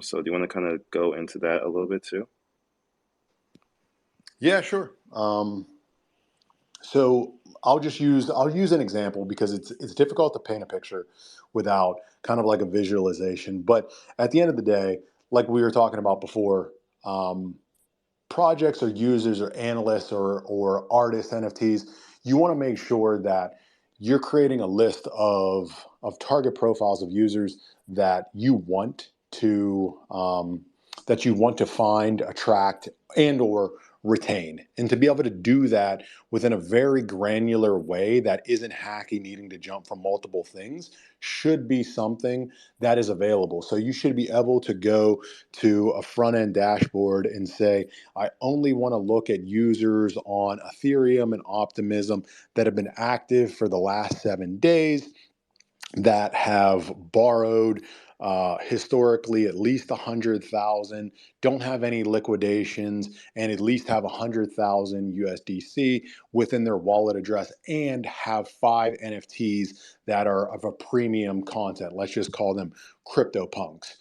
So do you want to kind of go into that a little bit too? Yeah, sure. So I'll use an example because it's difficult to paint a picture without kind of like a visualization. But at the end of the day, like we were talking about before, um, projects or users or analysts or artists NFTs, you want to make sure that you're creating a list of target profiles of users that you want to find, attract, and or retain. And to be able to do that within a very granular way that isn't hacky, needing to jump from multiple things, should be something that is available. So you should be able to go to a front end dashboard and say, I only want to look at users on Ethereum and Optimism that have been active for the last 7 days, that have borrowed historically at least 100,000, don't have any liquidations, and at least have 100,000 USDC within their wallet address, and have 5 NFTs that are of a premium content. Let's just call them crypto punks.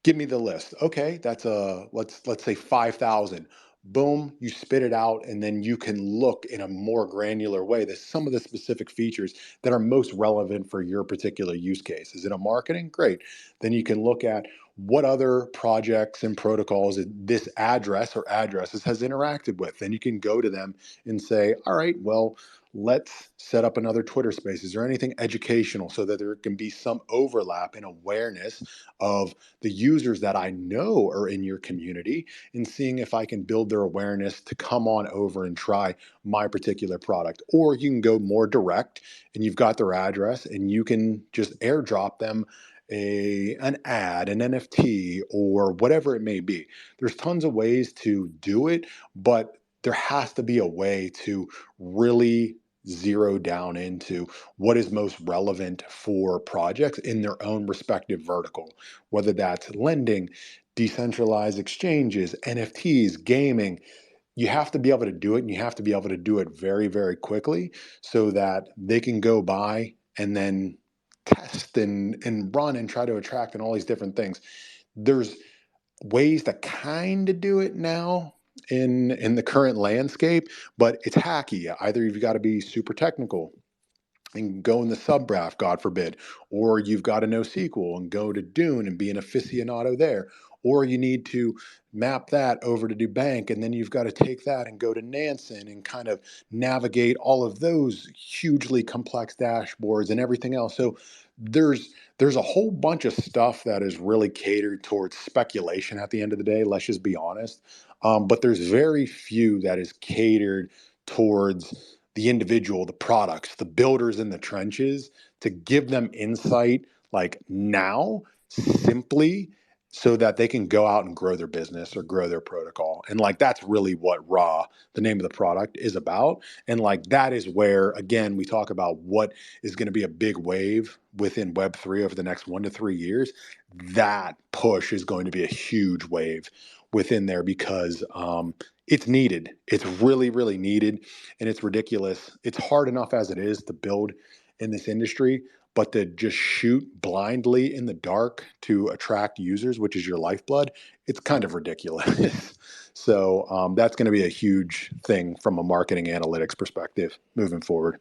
Give me the list. Okay, that's a let's say 5,000. Boom, you spit it out, and then you can look in a more granular way. There's some of the specific features that are most relevant for your particular use case. Is it a marketing? Great. Then you can look at what other projects and protocols this address or addresses has interacted with. Then you can go to them and say, all right, well, let's set up another Twitter Spaces or anything educational so that there can be some overlap and awareness of the users that I know are in your community, and seeing if I can build their awareness to come on over and try my particular product. Or you can go more direct and you've got their address and you can just airdrop them an ad, an NFT, or whatever it may be. There's tons of ways to do it, but there has to be a way to really zero down into what is most relevant for projects in their own respective vertical, whether that's lending, decentralized exchanges, NFTs, gaming. You have to be able to do it, and you have to be able to do it very, very quickly so that they can go by and then test and run and try to attract and all these different things. There's ways to kind of do it now in the current landscape, but it's hacky. Either you've got to be super technical and go in the subgraph, God forbid, or you've got to know SQL and go to Dune and be an aficionado there, or you need to map that over to do bank, and then you've got to take that and go to Nansen and kind of navigate all of those hugely complex dashboards and everything else. So there's a whole bunch of stuff that is really catered towards speculation at the end of the day. Let's just be honest. But there's very few that is catered towards the individual, the products, the builders in the trenches, to give them insight like now, simply so that they can go out and grow their business or grow their protocol. And like that's really what Raw, the name of the product, is about. And like that is where, again, we talk about what is going to be a big wave within Web3 over the next 1 to 3 years. That push is going to be a huge wave within there because it's needed. It's really, really needed, and it's ridiculous. It's hard enough as it is to build in this industry, but to just shoot blindly in the dark to attract users, which is your lifeblood, it's kind of ridiculous. So that's going to be a huge thing from a marketing analytics perspective moving forward.